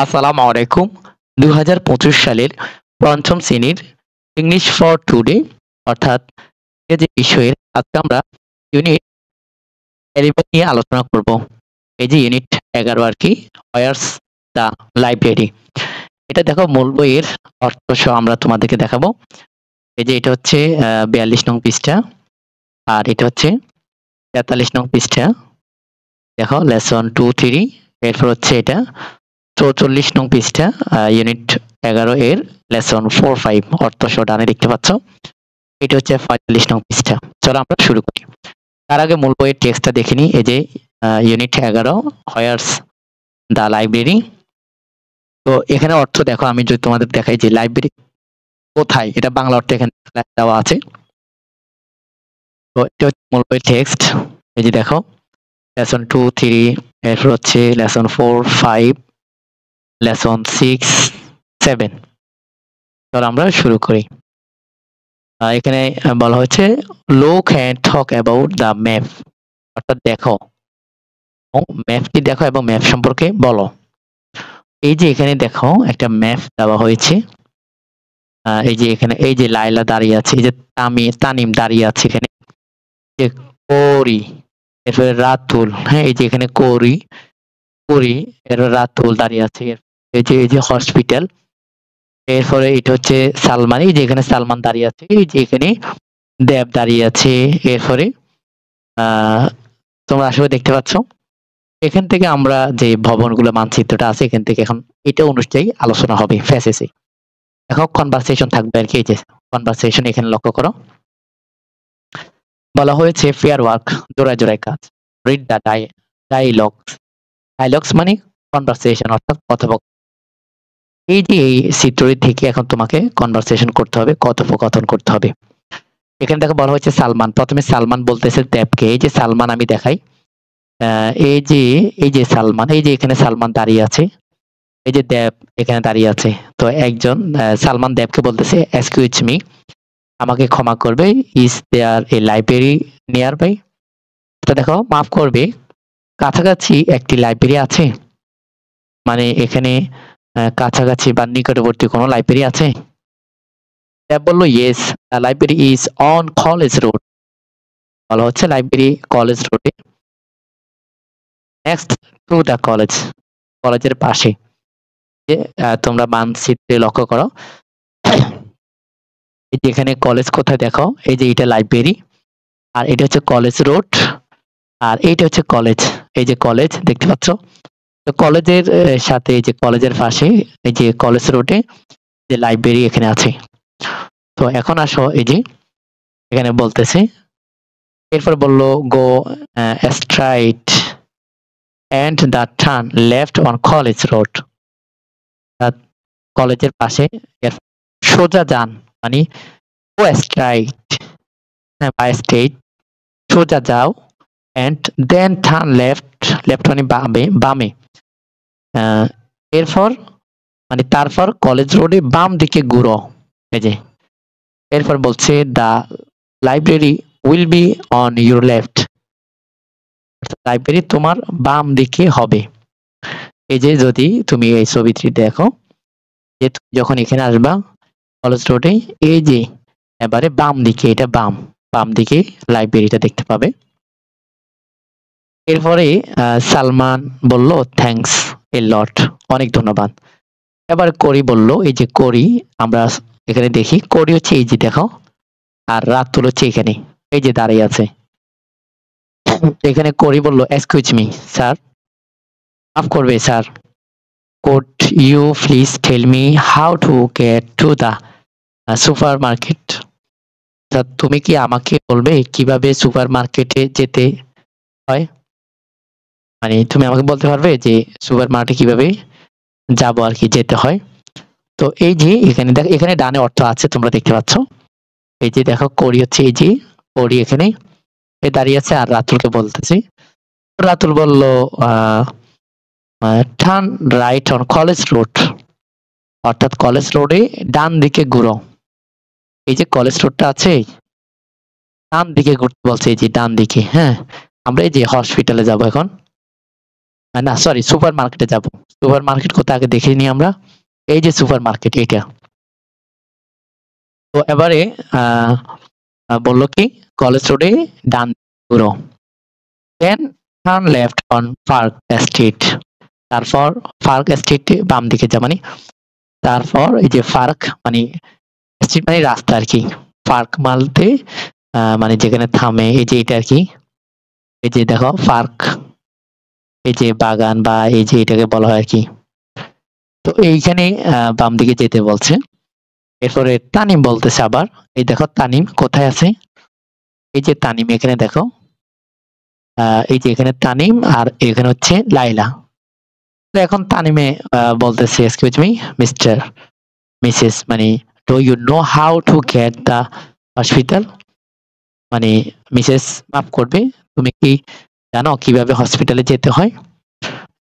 আসসালামু আলাইকুম। ২০২৫ সালের পঞ্চম শ্রেণীর ইংলিশ ফর টুডে অর্থাৎ যে বিষয়ের আজকে আমরা ইউনিট 11 নিয়ে আলোচনা করব। এই যে ইউনিট 11 আর কি, ওয়্যারস দ্য লাইব্রেরি। এটা দেখো মূল বইয়ের অর্থ সহ আমরা তোমাদেরকে দেখাবো। এই যে এটা হচ্ছে 42 নং পৃষ্ঠা আর এটা হচ্ছে 43 নং পৃষ্ঠা। দেখো লেসন 2, 3 এরপর হচ্ছে এটা 44 নং পৃষ্ঠা ইউনিট 11 এর লেসন 4, 5 অর্থ সহ ডানে দেখতে পাচ্ছ। এটা হচ্ছে 45 নং পৃষ্ঠা। চলো আমরা শুরু করি। তার আগে মূল বইয়ের টেক্সটটা দেখে নিই। এই যে ইউনিট 11 হোয়ারস দ্য লাইব্রেরি। তো এখানে অর্থ দেখো, আমি যদি তোমাদের দেখাই যে লাইব্রেরি কোথায়, এটা বাংলা অর্থ এখানে দেওয়া আছে। তো এটা হচ্ছে মূল বইয়ের টেক্সট। এই যে দেখো লেসন 2, 3 এরপর হচ্ছে লেসন 4, 5 লেসন 6, 7। চলো আমরা শুরু করি। এখানে বলা হয়েছে look and talk about the map, অর্থাৎ দেখো ম্যাপটি দেখো এবং ম্যাপ সম্পর্কে বলো। এই যে এখানে দেখো একটা ম্যাপ দেওয়া হয়েছে। এই যে এখানে এই যে লাইলা দাঁড়িয়ে আছে, এই যে তানিম দাঁড়িয়ে আছে এখানে, যে কোরি, এরপরে রাতুল, হ্যাঁ এই যে এখানে কোরি এরপর রাতুল দাঁড়িয়ে আছে। এই যে হসপিটাল, এরপরে এটা হচ্ছে সালমান, এই যে এখানে সালমান দাঁড়িয়ে আছে, এই যে এখানে দেব দাঁড়িয়ে আছে। এরপরে তোমরা আসলে দেখতে পাচ্ছ এখান থেকে আমরা যে ভবনগুলো মানচিত্রটা আছে এখান থেকে এখন এটা অনুযায়ী আলোচনা হবে ফেসেসে। এখন কনভারসেশন থাকবে আর কি। এই যে কনভারসেশন এখানে লক্ষ্য করো, বলা হয়েছে ফেয়ার ওয়ার্ক, জোড়ায় জোড়ায় কাজ। রিড দ্য ডায়লগস মানে কনভারসেশন অর্থাৎ কথোপকথন। এই যে এই চিত্রটি থেকে এখন তোমাকে কনভারসেশন করতে হবে, কথোপকথন করতে হবে। এখানে দেখো বলা হয়েছে সালমান, প্রথমে সালমান বলতেছে দেবকে, এই যে সালমান আমি দেখাই, এই যে সালমান, এই যে এখানে সালমান দাঁড়িয়ে আছে, এই যে দেব এখানে দাঁড়িয়ে আছে। তো একজন সালমান দেবকে বলতেছে এক্সকিউজ মি, আমাকে ক্ষমা করবে, is there a library nearby. তো দেখো মাফ করবে, কাছাকাছি একটি লাইব্রেরি আছে, মানে এখানে কাছাকাছি বা নিকটবর্তী কোনো লাইব্রেরি আছে। দেব বললো yes, the library is on college road. বলা হচ্ছে লাইব্রেরি কলেজ রোডে, নেক্সট টু দ্য কলেজ, কলেজের পাশে। তোমরা মানচিত্রে লক্ষ্য করো এই যে এখানে কলেজ কোথায় দেখো, এই যে এটা লাইব্রেরি আর এটা হচ্ছে কলেজ রোড আর এইটা হচ্ছে কলেজ। এই যে কলেজ দেখতে পাচ্ছ, তো কলেজের সাথে এই যে কলেজের পাশে এই যে কলেজ রোডে যে লাইব্রেরি এখানে আছে। তো এখন আসো এই যে এখানে বলতেছে, এরপর বললো গো straight and the turn left on college road, কলেজের পাশে সোজা যান মানে go straight, by straight সোজা যাও, and then turn left মানে বামে, এরপর মানে তারপর কলেজ রোডে বাম দিকে ঘুরো। এই যে এরপর বলছে the library will be on your left, library তোমার বাম দিকে হবে। এই যে যদি তুমি এই ছবিটি দেখো, যে যখন এখানে আসবা কলেজ রোডে, এই যে এবারে বাম দিকে, এটা বাম দিকে লাইব্রেরিটা দেখতে পাবে। এরপরে সালমান বলল থ্যাঙ্কস এ লট, অনেক ধন্যবাদ। এবার করি বলল, এই যে করি আমরা এখানে দেখি, করি হচ্ছে এই যে দেখো, আর রাতুল হচ্ছে এখানে এই যে দাঁড়িয়ে আছে। এখানে করি বলল এক্সকিউজ মি স্যার, মাফ করবে sir, could you please tell me how to get to the supermarket? তুমি কি আমাকে বলবে কিভাবে সুপার মার্কেটে যেতে হয়, মানে তুমি আমাকে বলতে পারবে যে সুপার মার্কেটে কিভাবে যাবো আর কি, যেতে হয়। তো এই যে এখানে দেখো, এখানে ডানে অর্থ আছে তোমরা দেখতে পাচ্ছ। এই যে দেখো করি হচ্ছে এই যে করি এখানে দাঁড়িয়ে আছে আর রাতুলকে বলতেছি। রাতুল বলল turn right on college road, অর্থাৎ কলেজ রোডে ডান দিকে ঘুরো। এই যে কলেজ রোডটা আছে ডান দিকে ঘুরতে বলছে, এই যে ডান দিকে। হ্যাঁ আমরা এই যে হসপিটালে যাব এখন, না সরি সুপার মার্কেটে যাব, সুপার মার্কেট কোথায় আগে দেখে নিই আমরা। এই যে সুপার মার্কেট এটা। তো এবারে বললো কি কলেজ রোডে ডান ঘুরো, then turn left on Park Street. তারপর পার্ক স্ট্রিট বাম দিকে যা, মানে তারপর এই যে পার্ক মানে স্ট্রিট মানে রাস্তা আর কি, পার্ক মালতে মানে যেখানে থামে, এই যে এটা আর কি, এই যে দেখো পার্ক, এই যে বাগান বা এই যে এটাকে বলা হয় আর কি। তো এইখানে বাম দিকে যেতে বলছে। এরপরে তানিম বলতেছে আবার, এই দেখো তানিম কোথায় আছে, এই যে তানিম এখানে দেখো, এই যে এখানে তানিম আর এখানে হচ্ছে লাইলা। তো এখন তানিমে বলতেছে এক্সকিউজ মি মিস্টার মিসেস, মানে do you know how to get the hospital, মানে মিসেস মাফ করবে, তুমি কি জানো কিভাবে হসপিটালে যেতে হয়?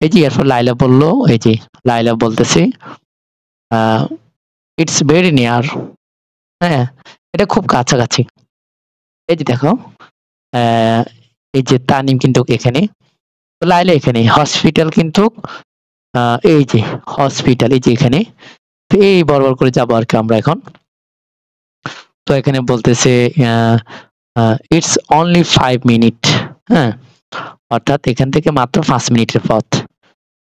এই যে এরপর লাইলা বলল, এই যে লাইলা বলতেছে ইটস ভেরি নিয়ার, হ্যাঁ এটা খুব কাছাকাছি। এই যে দেখো এই যে তানিম কিন্তু এখানে, লাইলা এখানে, হসপিটাল কিন্তু এই যে হসপিটাল এই যে এখানে, তো এই বরাবর করে যাবো আর কি আমরা এখন। তো এখানে বলতেছে ইটস অনলি 5 মিনিট, হ্যাঁ অর্থাৎ এখান থেকে মাত্র 5 মিনিটের পথ।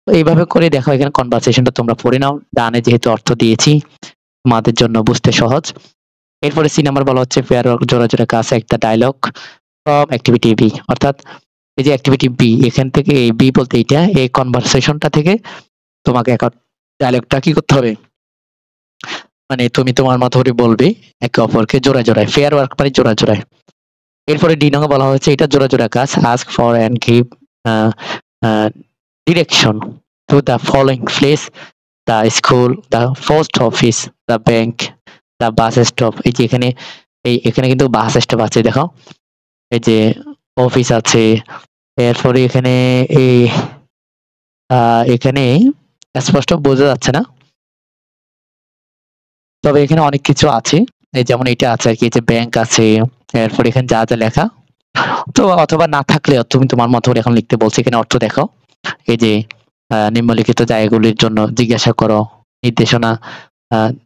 তো এইভাবে করে দেখো, এখানে কনভারসেশনটা তোমরা পড়ে নাও, ডানে যেহেতু অর্থ দিয়েছি তোমাদের জন্য বুঝতে সহজ। এরপরে সি নাম্বার বলা হচ্ছে পেয়ার জোড়া জোড়া কাজ একটা ডায়লগ ফ্রম অ্যাক্টিভিটি বি, অর্থাৎ এই যে অ্যাক্টিভিটি বি, এখান থেকে এই বি বলতে এইটা, এই কনভারসেশনটা থেকে তোমাকে এখন ডায়লগটা কি করতে হবে, মানে তুমি তোমার মতো করে বলবে একে অপরকে জোড়া জোড়ায়, ফেয়ার ওয়ার্ক মানে জোড়া জোড়ায়। এরপরে ডি নং বলা হয়েছে এটা জোড়া জোড়া কাজ, ask for and give direction to the following place, the school, the post office, the bank, the bus stop. এই যে এখানে এখানে কিন্তু বাস স্টপ আছে দেখো, এই যে অফিস আছে, এরপরে এখানে এই এখানে স্পষ্ট বোঝা যাচ্ছে না, তবে এখানে অনেক কিছু আছে, এই যেমন এটা আছে আর কি, যে ব্যাংক আছে, এরপর এখানে যা যা লেখা, তো অথবা না থাকলেও তুমি তোমার মতো করে এখন লিখতে বলছি। এখানে অর্থ দেখো, এই যে নিম্নলিখিত জায়গাগুলির জন্য জিজ্ঞাসা করো, নির্দেশনা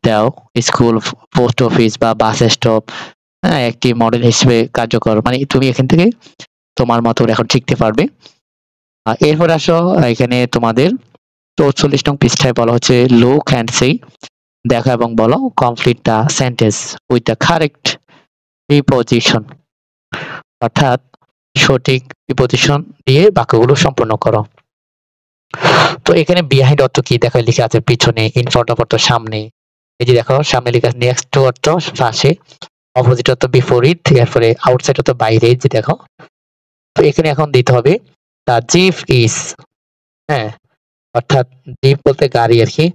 দাও, স্কুল, পোস্ট অফিস বা বাস স্টপ, হ্যাঁ একটি মডেল হিসেবে কার্যকর, মানে তুমি এখান থেকে তোমার মতো এখন শিখতে পারবে। এরপর আসো এখানে তোমাদের ৪৪ নং পৃষ্ঠায় বলা হচ্ছে লুক অ্যান্ড সেই, দেখো এবং বলো, complete the sentence with the correct preposition, অর্থাৎ সঠিক প্রিপজিশন দিয়ে বাক্যগুলো সম্পূর্ণ করো। তো এখানে বিহাইন্ড অর্থ কি দেখো, লেখা আছে পিছনে, ইন ফ্রন্ট অফ অর্থ সামনে, এই যে দেখো সামনে লেখা আছে, নেক্সট টু অর্থ পাশে, অপোজিট অর্থ বিপরীত, এরপরে আউটসাইড অর্থ বাইরে, যে দেখো। তো এখানে এখন দিতে হবে দ্য জিপ ইজ, হ্যাঁ অর্থাৎ জিপ বলতে গাড়ি আর কি,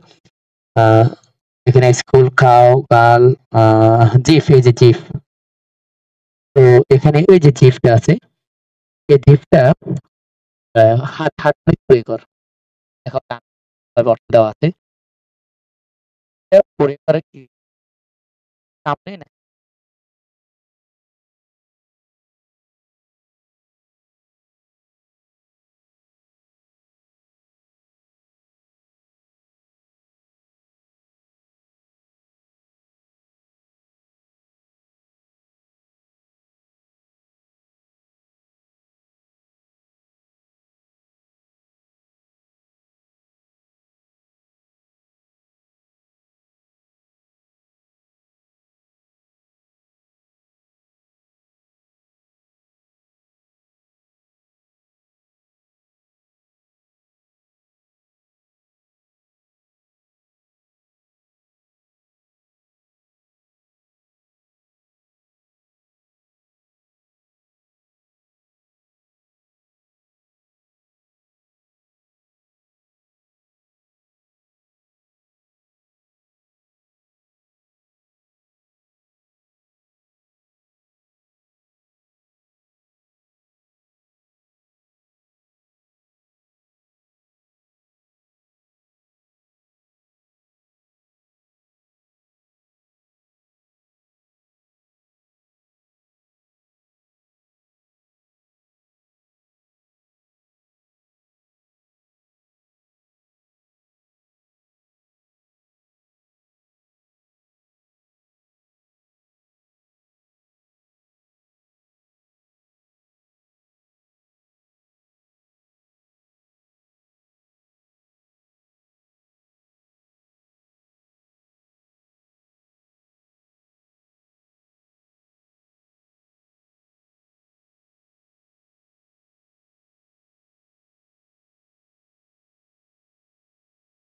এখানে স্কুল, খাও, গার্ল, জিপ, এই যে জিপ। তো এখানে ওই যে জিপটা আছে, এই জিপটা হাত হাত তৈরি কর, দেখো অর্থ দেওয়া আছে পরিবারের কি সামনে না